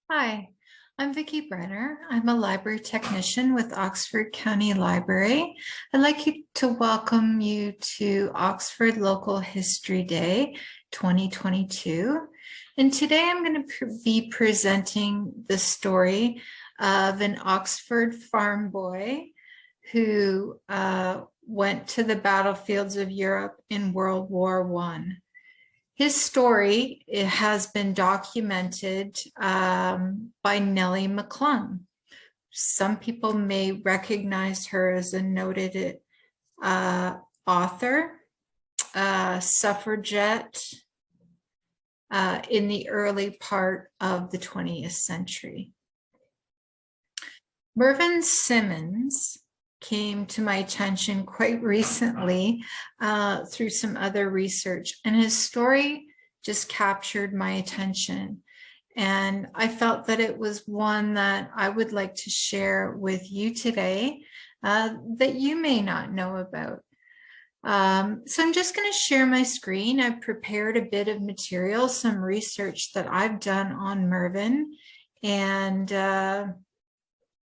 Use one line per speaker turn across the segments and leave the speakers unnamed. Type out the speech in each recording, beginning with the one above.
Hi, I'm Vicki Brenner. I'm a library technician with Oxford County Library. I'd like to welcome you to Oxford Local History Day 2022. And today I'm going to be presenting the story of an Oxford farm boy who went to the battlefields of Europe in World War I. His story has been documented by Nellie McCullough. Some people may recognize her as a noted author, suffragette in the early part of the 20th century. Mervin Simmons came to my attention quite recently through some other research, and his story just captured my attention. And I felt that it was one that I would like to share with you today that you may not know about. So I'm just going to share my screen. I've prepared a bit of material, some research that I've done on Mervin, and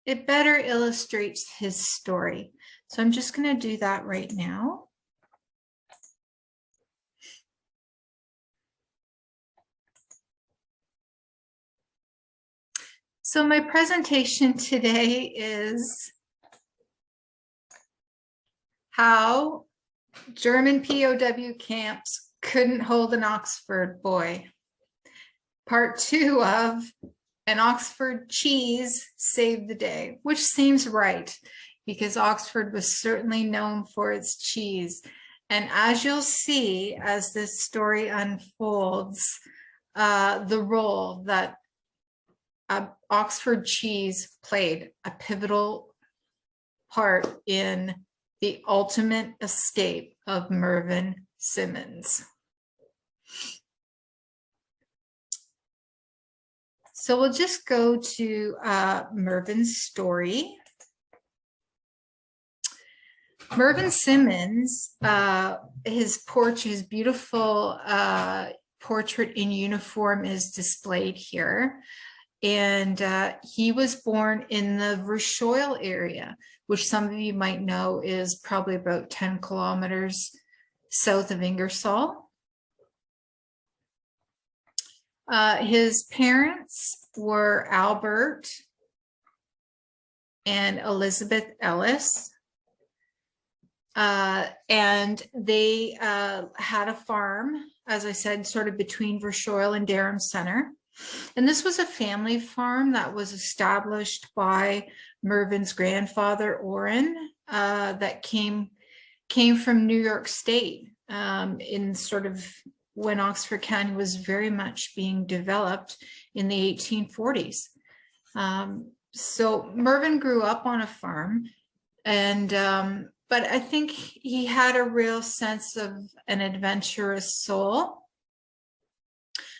it better illustrates his story. So I'm just going to do that right now. So my presentation today is how German POW camps couldn't hold an Oxford boy. Part 2 of an Oxford cheese saved the day, which seems right because Oxford was certainly known for its cheese. And as you'll see, as this story unfolds, the role that Oxford cheese played a pivotal part in the ultimate escape of Mervin Simmons. So we'll just go to Mervin's story. Mervin Simmons, his beautiful portrait in uniform is displayed here. And he was born in the Ingersoll area, which some of you might know is probably about 10 kilometers south of Ingersoll. His parents were Albert and Elizabeth Ellis, and they had a farm, as I said, sort of between Ingersoll and Durham Center. And this was a family farm that was established by Mervin's grandfather, Orrin, that came from New York State in sort of when Oxford County was very much being developed in the 1840s. So Mervin grew up on a farm, and but I think he had a real sense of an adventurous soul.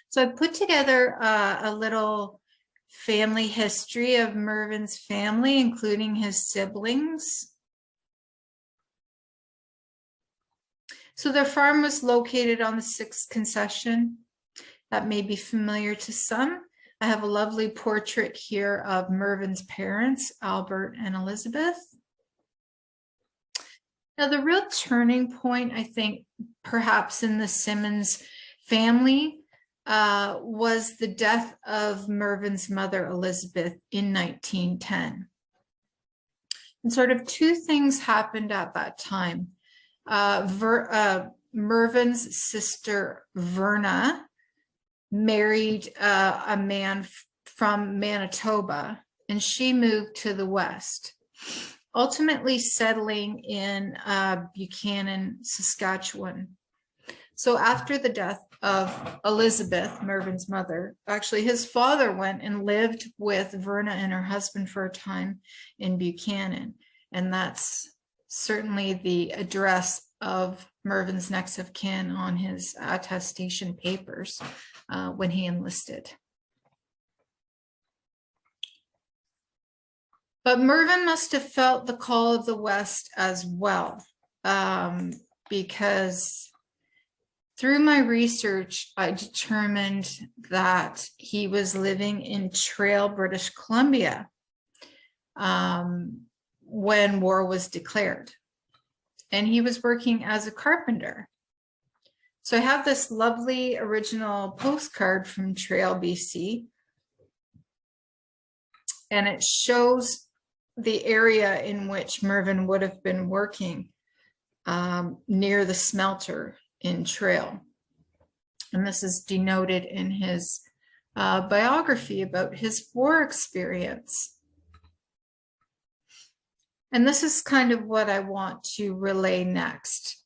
So I put together a little family history of Mervin's family, including his siblings. So their farm was located on the 6th concession. That may be familiar to some. I have a lovely portrait here of Mervin's parents, Albert and Elizabeth. Now, the real turning point, I think, perhaps in the Simmons family was the death of Mervin's mother, Elizabeth, in 1910. And sort of two things happened at that time. Mervin's sister, Verna, married a man from Manitoba, and she moved to the West, ultimately settling in Buchanan, Saskatchewan. So after the death of Elizabeth, Mervin's mother, actually his father went and lived with Verna and her husband for a time in Buchanan. And that's certainly the address of Mervin's next of kin on his attestation papers when he enlisted. But Mervin must have felt the call of the West as well, because Through my research, I determined that he was living in Trail, British Columbia, when war was declared. And he was working as a carpenter. So I have this lovely original postcard from Trail, BC. And it shows the area in which Mervin would have been working, near the smelter in Trail. And this is denoted in his biography about his war experience. And this is kind of what I want to relay next,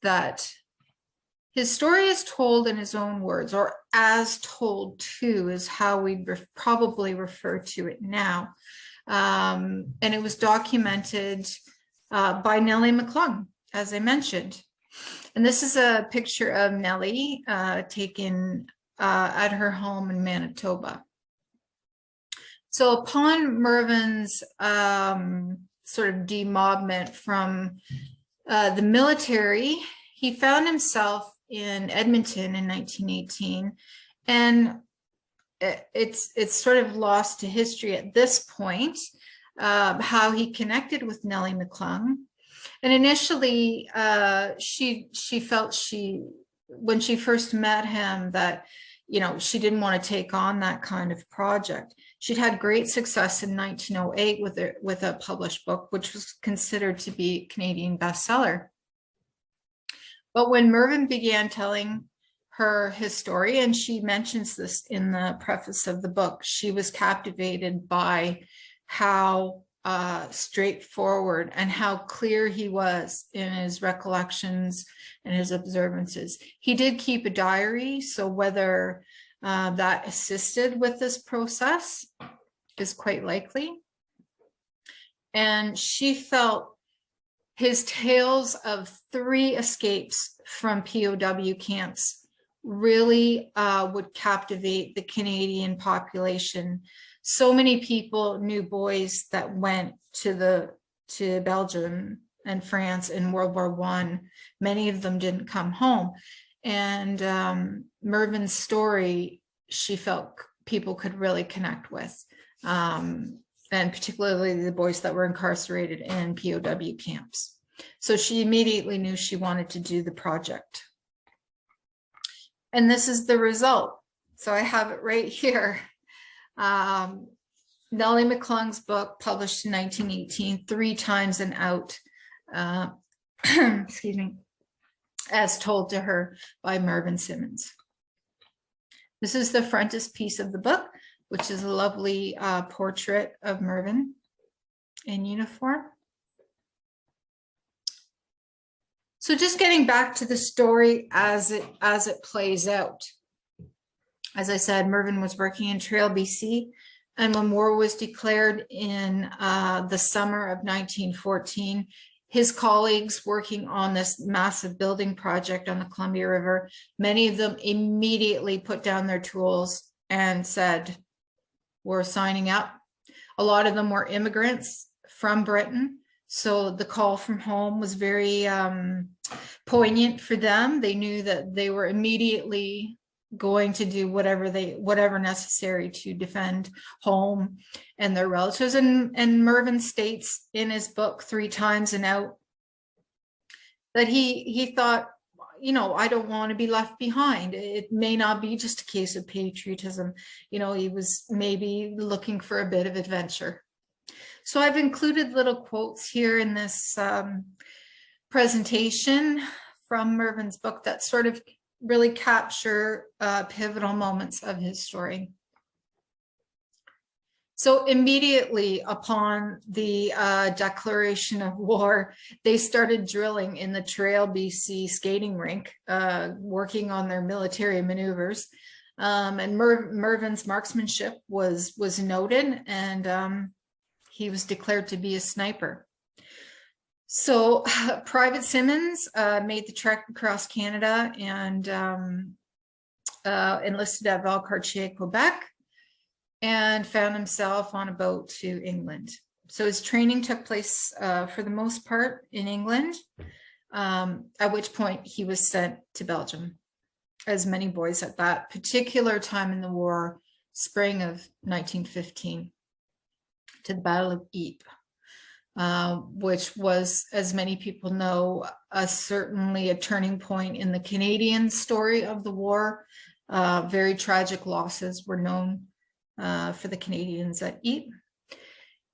that his story is told in his own words, or as told to is how we probably refer to it now. And it was documented by Nellie McCullough, as I mentioned. And this is a picture of Nellie taken at her home in Manitoba. So upon Mervin's sort of demobment from the military, he found himself in Edmonton in 1918, and it's sort of lost to history at this point how he connected with Nellie McCullough. And initially, she felt when she first met him that, you know, she didn't want to take on that kind of project. She'd had great success in 1908 with a published book, which was considered to be a Canadian bestseller. But when Mervin began telling her his story, and she mentions this in the preface of the book, she was captivated by how straightforward and how clear he was in his recollections and his observances. He did keep a diary, so whether that assisted with this process is quite likely. And she felt his tales of 3 escapes from POW camps really would captivate the Canadian population. So many people knew boys that went to Belgium and France in World War I. Many of them didn't come home. And Mervin's story, she felt people could really connect with, and particularly the boys that were incarcerated in POW camps. So she immediately knew she wanted to do the project. And this is the result. So I have it right here. Nellie McCullough's book, published in 1918, 3 times and out, excuse me, as told to her by Mervin Simmons. This is the frontispiece of the book, which is a lovely portrait of Mervin in uniform. So just getting back to the story as it plays out. As I said, Mervin was working in Trail, BC, and when war was declared in the summer of 1914, his colleagues working on this massive building project on the Columbia River, many of them immediately put down their tools and said, we're signing up. A lot of them were immigrants from Britain, so the call from home was very poignant for them. They knew that they were immediately going to do whatever necessary to defend home and their relatives. And Mervin states in his book 3 times and out that he thought, you know, I don't want to be left behind. It may not be just a case of patriotism. You know, he was maybe looking for a bit of adventure. So I've included little quotes here in this presentation from Mervin's book that sort of really capture pivotal moments of his story. So immediately upon the declaration of war, they started drilling in the Trail, BC skating rink, working on their military maneuvers. And Mervin's marksmanship was noted, and he was declared to be a sniper. So Private Simmons made the trek across Canada and enlisted at Valcartier, Quebec, and found himself on a boat to England. So his training took place for the most part in England, at which point he was sent to Belgium. as many boys at that particular time in the war, spring of 1915, to the Battle of Ypres, which was, as many people know, certainly a turning point in the Canadian story of the war. Very tragic losses were known for the Canadians at Ypres.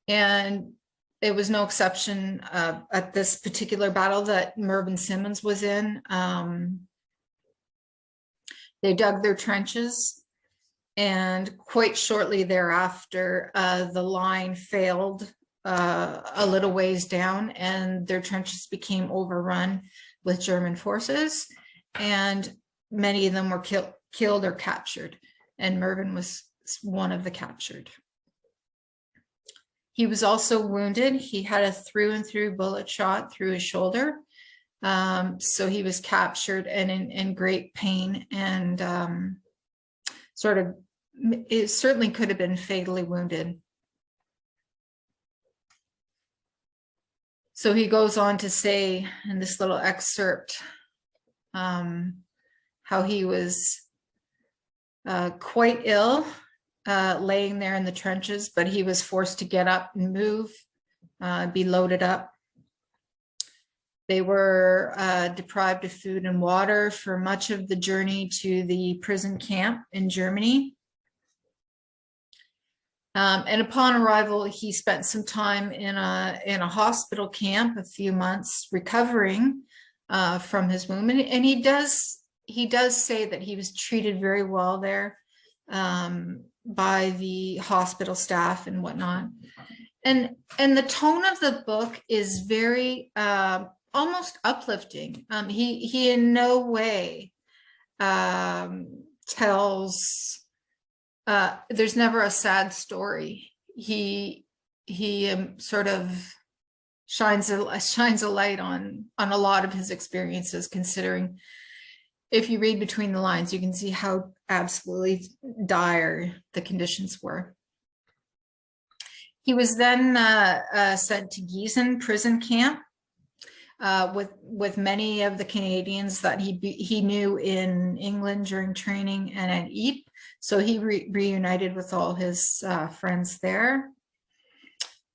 And it was no exception at this particular battle that Mervin Simmons was in. They dug their trenches, and quite shortly thereafter, the line failed a little ways down, and their trenches became overrun with German forces, and many of them were killed or captured, and Mervin was one of the captured. He was also wounded. He had a through and through bullet shot through his shoulder. So he was captured and in great pain, and it certainly could have been fatally wounded. So he goes on to say in this little excerpt how he was quite ill, laying there in the trenches, but he was forced to get up and move, be loaded up. They were deprived of food and water for much of the journey to the prison camp in Germany. And upon arrival, he spent some time in a hospital camp, a few months, recovering from his wound. And he does say that he was treated very well there by the hospital staff and whatnot. And the tone of the book is very almost uplifting. He in no way tells. There's never a sad story. He sort of shines a light on a lot of his experiences, considering if you read between the lines, you can see how absolutely dire the conditions were. He was then sent to Gießen prison camp with many of the Canadians that he knew in England during training and at Ypres. So he reunited with all his friends there.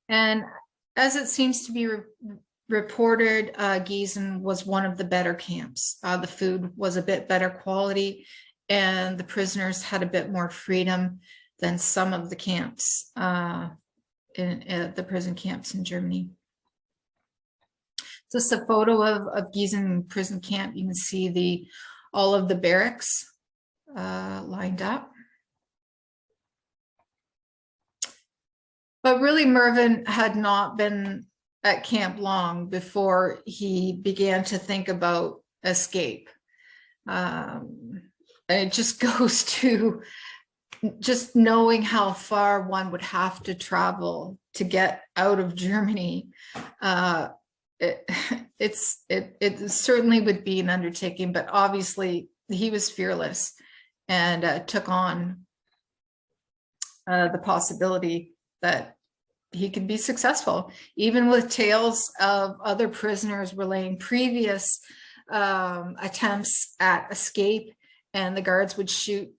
And as it seems to be reported, Gießen was one of the better camps. The food was a bit better quality, and the prisoners had a bit more freedom than some of the camps, in the prison camps in Germany. This is a photo of Gießen prison camp. You can see all of the barracks lined up. But really, Mervin had not been at camp long before he began to think about escape. And it just goes to just knowing how far one would have to travel to get out of Germany. It certainly would be an undertaking, but obviously he was fearless and took on the possibility that he could be successful, even with tales of other prisoners relaying previous attempts at escape, and the guards would shoot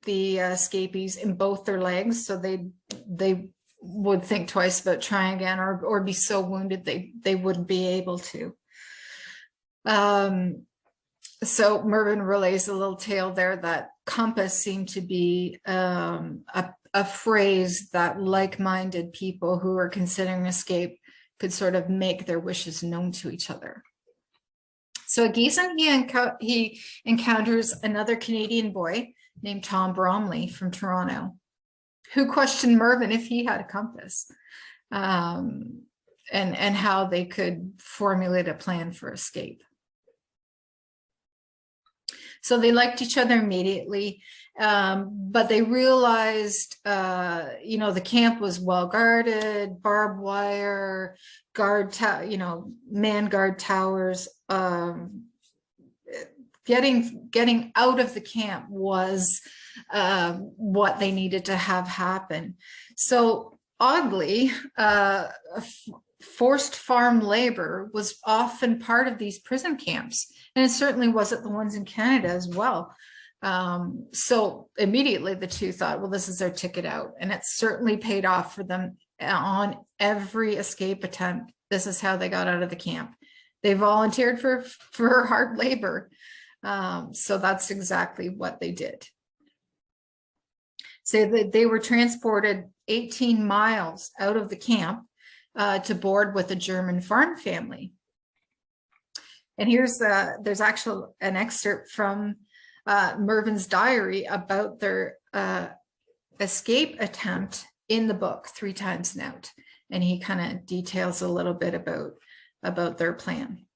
the escapees in both their legs, so they would think twice about trying again, or be so wounded they wouldn't be able to. So Mervin relays a little tale there that compass seemed to be a phrase that like-minded people who were considering escape could sort of make their wishes known to each other. So at Gießen, he encounters another Canadian boy named Tom Bromley from Toronto, who questioned Mervin if he had a compass, and how they could formulate a plan for escape. So they liked each other immediately, but they realized, the camp was well guarded, barbed wire, man guard towers. Getting out of the camp was what they needed to have happen. So oddly, forced farm labor was often part of these prison camps, and it certainly wasn't the ones in Canada as well. So immediately the two thought, well, this is their ticket out, and it certainly paid off for them on every escape attempt. This is how they got out of the camp. They volunteered for hard labor. So that's exactly what they did. So they were transported 18 miles out of the camp to board with a German farm family. And there's actually an excerpt from Mervin's diary about their escape attempt in the book, 3 Times and Out. And he kind of details a little bit about their plan.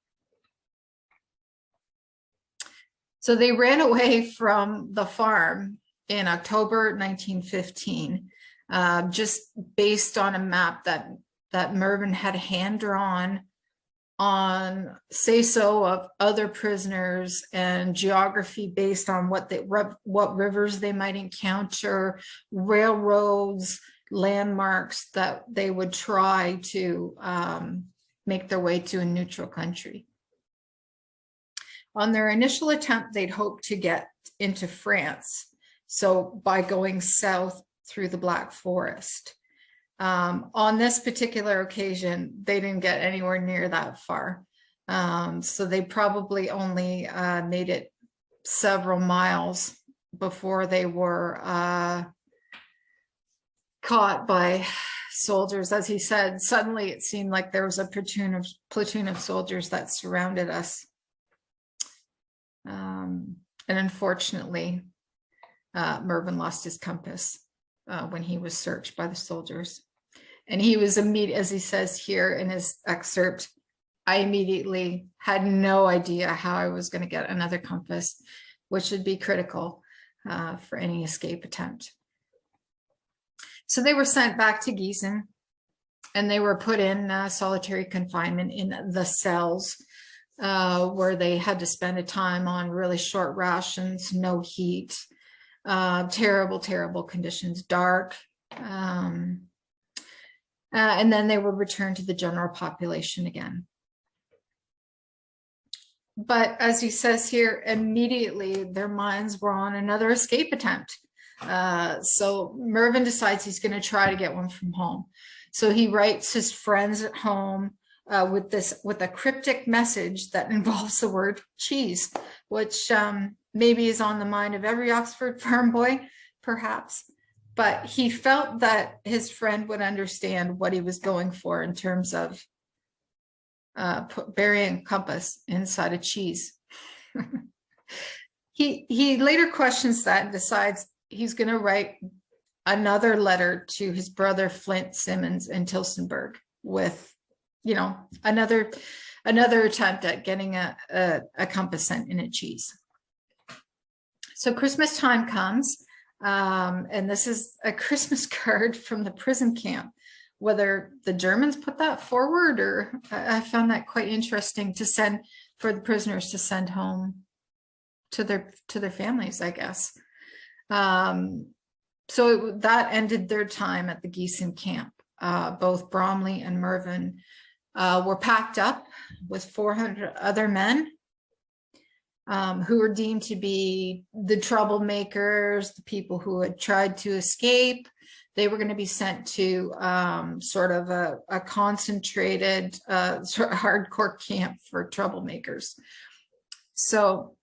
So they ran away from the farm in October 1915, just based on a map that Mervin had hand drawn on say-so of other prisoners and geography based on what rivers they might encounter, railroads, landmarks that they would try to make their way to a neutral country. On their initial attempt, they'd hoped to get into France, so by going south through the Black Forest. On this particular occasion, they didn't get anywhere near that far. So they probably only made it several miles before they were caught by soldiers. As he said, suddenly it seemed like there was a platoon of soldiers that surrounded us. And unfortunately, Mervin lost his compass when he was searched by the soldiers. And he was as he says here in his excerpt, I immediately had no idea how I was going to get another compass, which would be critical for any escape attempt. So they were sent back to Gießen, and they were put in solitary confinement in the cells, where they had to spend a time on really short rations, no heat, terrible, terrible conditions, dark. And then they were returned to the general population again. But as he says here, immediately their minds were on another escape attempt. So Mervin decides he's going to try to get one from home. So he writes his friends at home with a cryptic message that involves the word cheese, which maybe is on the mind of every Oxford farm boy, perhaps. But he felt that his friend would understand what he was going for in terms of burying a compass inside a cheese. He later questions that and decides he's going to write another letter to his brother Flint Simmons in Tilsonburg with, you know, another attempt at getting a compass sent in a cheese. So Christmas time comes. And this is a Christmas card from the prison camp. Whether the Germans put that forward, or I found that quite interesting to send for the prisoners to send home to their families, I guess. So that ended their time at the Gießen camp. Both Bromley and Mervin were packed up with 400 other men. Who were deemed to be the troublemakers, the people who had tried to escape. They were going to be sent to sort of a concentrated, sort of hardcore camp for troublemakers. So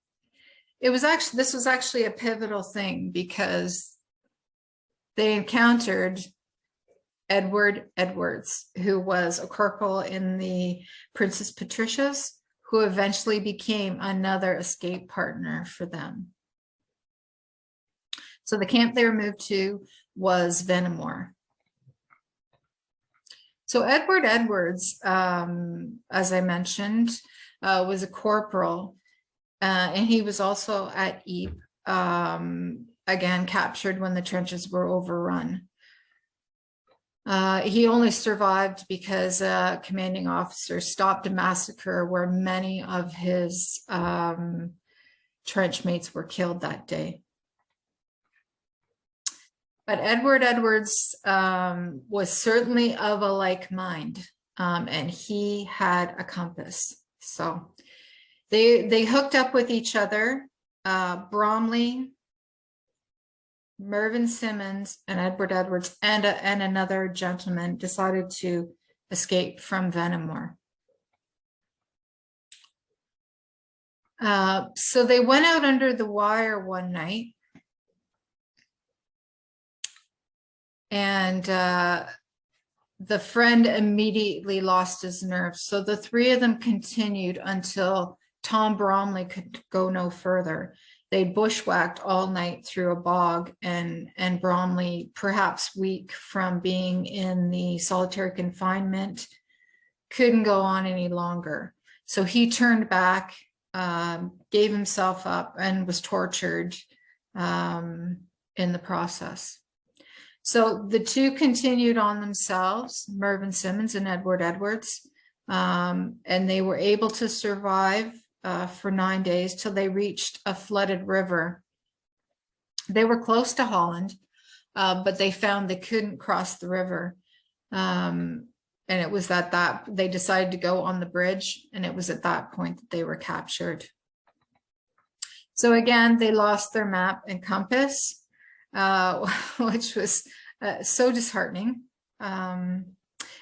this was actually a pivotal thing, because they encountered Edward Edwards, who was a corporal in the Princess Patricia's, who eventually became another escape partner for them. So the camp they were moved to was Vennamore. So Edward Edwards, as I mentioned, was a corporal, and he was also at Ypres, again captured when the trenches were overrun. He only survived because a commanding officer stopped a massacre where many of his trench mates were killed that day. But Edward Edwards was certainly of a like mind. and he had a compass. So they hooked up with each other. Bromley, Mervin Simmons, and Edward Edwards, and another gentleman decided to escape from Vennamore. So they went out under the wire one night, and the friend immediately lost his nerve. So the three of them continued until Tom Bromley could go no further. They bushwhacked all night through a bog, and Bromley, perhaps weak from being in the solitary confinement, couldn't go on any longer. So he turned back, gave himself up, and was tortured in the process. So the two continued on themselves, Mervin Simmons and Edward Edwards, and they were able to survive for 9 days till they reached a flooded river. They were close to Holland, but they found they couldn't cross the river. And it was at that they decided to go on the bridge, and it was at that point that they were captured. So again, they lost their map and compass, which was so disheartening.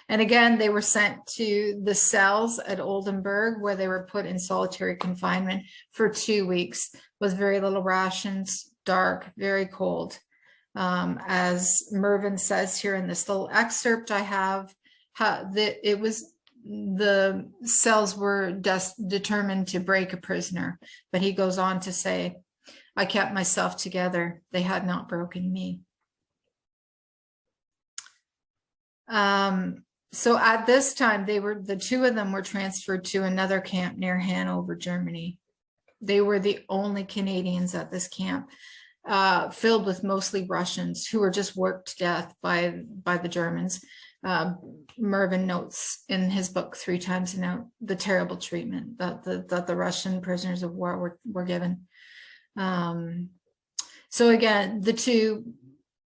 And again, they were sent to the cells at Oldenburg, where they were put in solitary confinement for 2 weeks with very little rations, dark, very cold. As Mervin says here in this little excerpt I have, the cells were determined to break a prisoner, but he goes on to say, I kept myself together. They had not broken me. So at this time, the two of them were transferred to another camp near Hanover, Germany. They were the only Canadians at this camp, filled with mostly Russians who were just worked to death by the Germans. Mervin notes in his book 3 times now the terrible treatment that the Russian prisoners of war were given. So again, the two,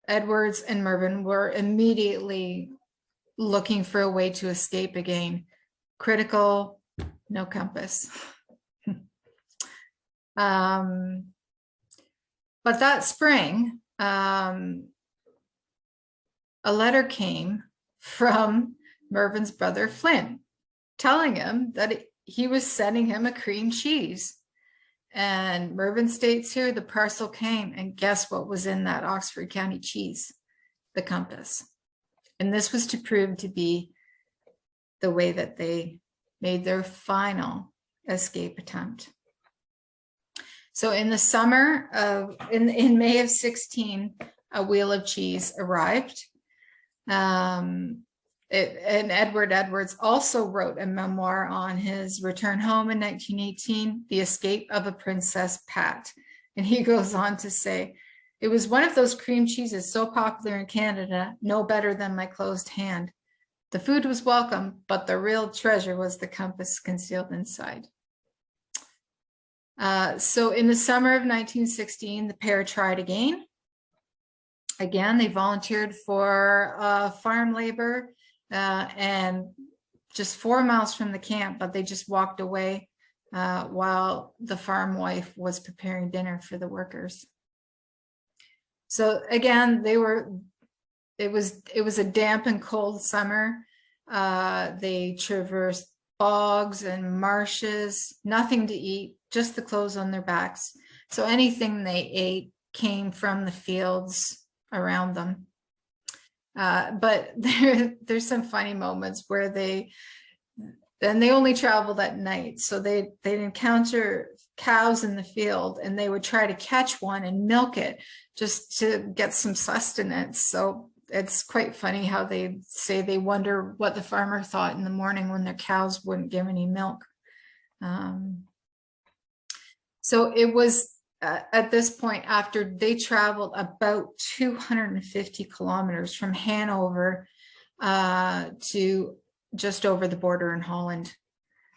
Edwards and Mervin, were immediately looking for a way to escape again. Critical, no compass. But that spring, a letter came from Mervin's brother Flynn, telling him that he was sending him a cream cheese. And Mervin states here the parcel came, and guess what was in that Oxford County cheese? The compass. And this was to prove to be the way that they made their final escape attempt. So in the summer of, in May of 16, a wheel of cheese arrived. And Edward Edwards also wrote a memoir on his return home in 1918, The Escape of a Princess Pat. And he goes on to say, it was one of those cream cheeses so popular in Canada, no better than my closed hand. The food was welcome, but the real treasure was the compass concealed inside. So in the summer of 1916, the pair tried again. Again, they volunteered for farm labor and just 4 miles from the camp, but they just walked away while the farm wife was preparing dinner for the workers. So again, it was a damp and cold summer. They traversed bogs and marshes, nothing to eat, just the clothes on their backs. So anything they ate came from the fields around them. But there's some funny moments where they only traveled at night. So they'd encounter cows in the field, and they would try to catch one and milk it just to get some sustenance. So it's quite funny how they say they wonder what the farmer thought in the morning when their cows wouldn't give any milk. So it was at this point, after they traveled about 250 kilometers from Hanover to just over the border in Holland.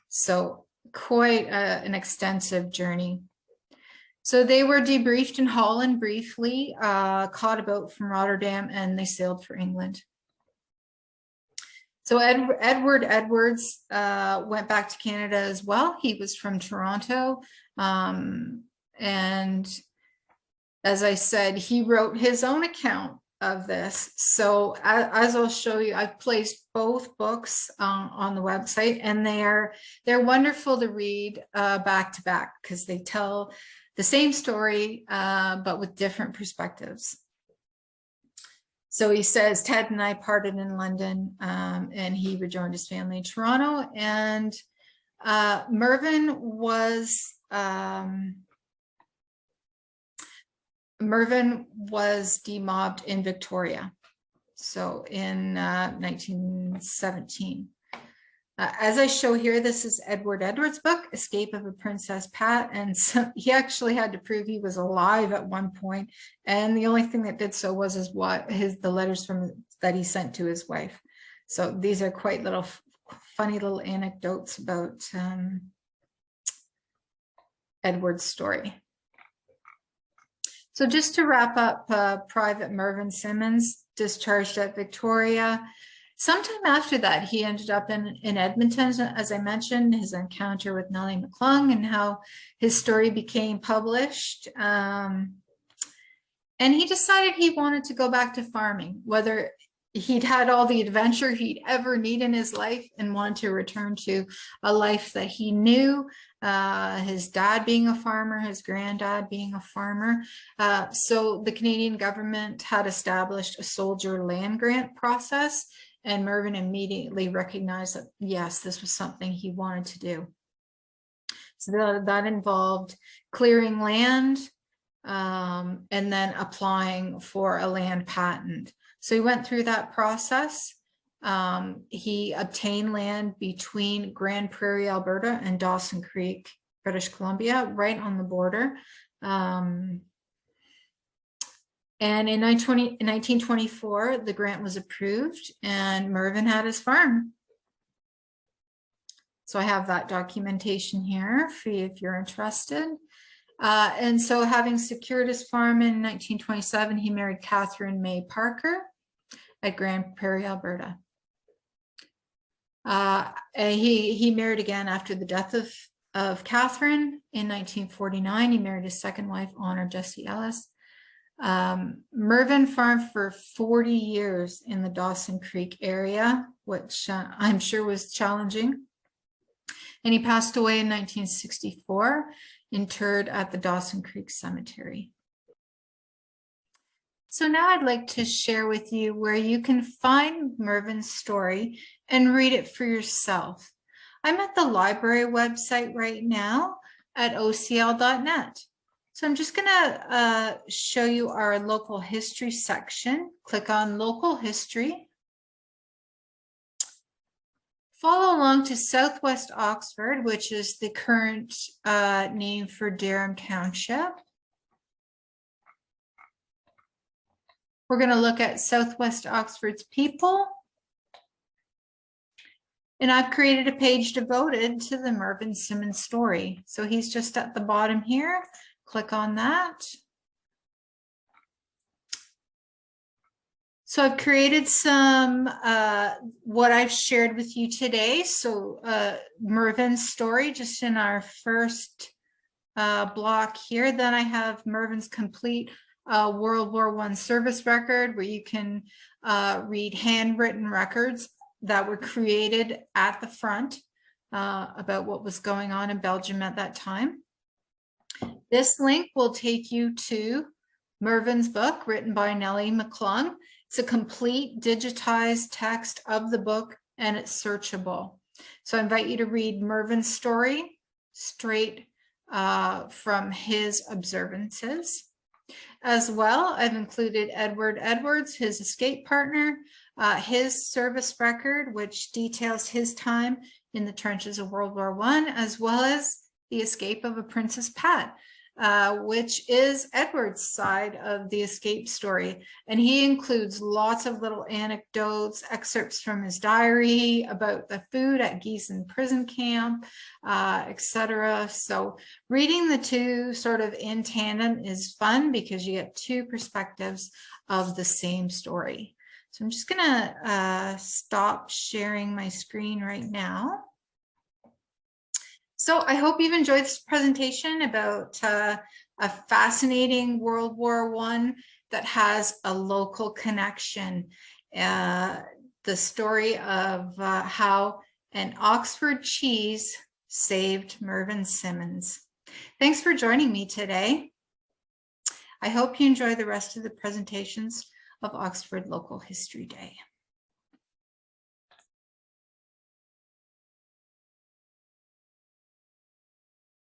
So quite an extensive journey. So they were debriefed in Holland briefly, caught a boat from Rotterdam, and they sailed for England. So Edward Edwards went back to Canada as well. He was from Toronto. And as I said, he wrote his own account of this. So as I'll show you, I've placed both books on the website, and they're wonderful to read back to back because they tell the same story, but with different perspectives. So he says, Ted and I parted in London, and he rejoined his family in Toronto. And Mervin was demobbed in Victoria, so in 1917. As I show here, this is Edward Edwards' book, Escape of a Princess Pat, and so he actually had to prove he was alive at one point, and the only thing that did so was the letters that he sent to his wife. So these are quite funny little anecdotes about Edward's story. So just to wrap up, Private Mervin Simmons discharged at Victoria. Sometime after that, he ended up in Edmonton, as I mentioned, his encounter with Nellie McCullough and how his story became published. And he decided he wanted to go back to farming, whether he'd had all the adventure he'd ever need in his life and wanted to return to a life that he knew, his dad being a farmer, his granddad being a farmer. So the Canadian government had established a soldier land grant process, and Mervin immediately recognized that, yes, this was something he wanted to do. So that involved clearing land and then applying for a land patent. So he went through that process. He obtained land between Grand Prairie, Alberta, and Dawson Creek, British Columbia, right on the border. And in 1924, the grant was approved and Mervin had his farm. So I have that documentation here for you if you're interested. And so having secured his farm in 1927, he married Catherine May Parker at Grand Prairie, Alberta. He married again after the death of Catherine in 1949. He married his second wife, Honor Jessie Ellis. Mervin farmed for 40 years in the Dawson Creek area, which I'm sure was challenging. And he passed away in 1964, interred at the Dawson Creek Cemetery. So now I'd like to share with you where you can find Mervin's story and read it for yourself. I'm at the library website right now at ocl.net. So I'm just going to show you our local history section. Click on local history. Follow along to Southwest Oxford, which is the current name for Durham Township. We're going to look at Southwest Oxford's people. And I've created a page devoted to the Mervin Simmons story. So he's just at the bottom here. Click on that. So I've created some, what I've shared with you today. So Mervin's story, just in our first block here. Then I have Mervin's complete World War I service record, where you can read handwritten records that were created at the front about what was going on in Belgium at that time. This link will take you to Mervin's book, written by Nellie McCullough. It's a complete digitized text of the book, and it's searchable. So I invite you to read Mervin's story straight from his observances. As well, I've included Edward Edwards, his escape partner, his service record, which details his time in the trenches of World War I, as well as the escape of a Princess Pat, which is Edward's side of the escape story. And he includes lots of little anecdotes, excerpts from his diary about the food at Gießen prison camp, etc. So reading the two sort of in tandem is fun because you get two perspectives of the same story. So I'm just gonna stop sharing my screen right now. So I hope you've enjoyed this presentation about a fascinating World War I that has a local connection. The story of how an Oxford cheese saved Mervin Simmons. Thanks for joining me today. I hope you enjoy the rest of the presentations of Oxford Local History Day.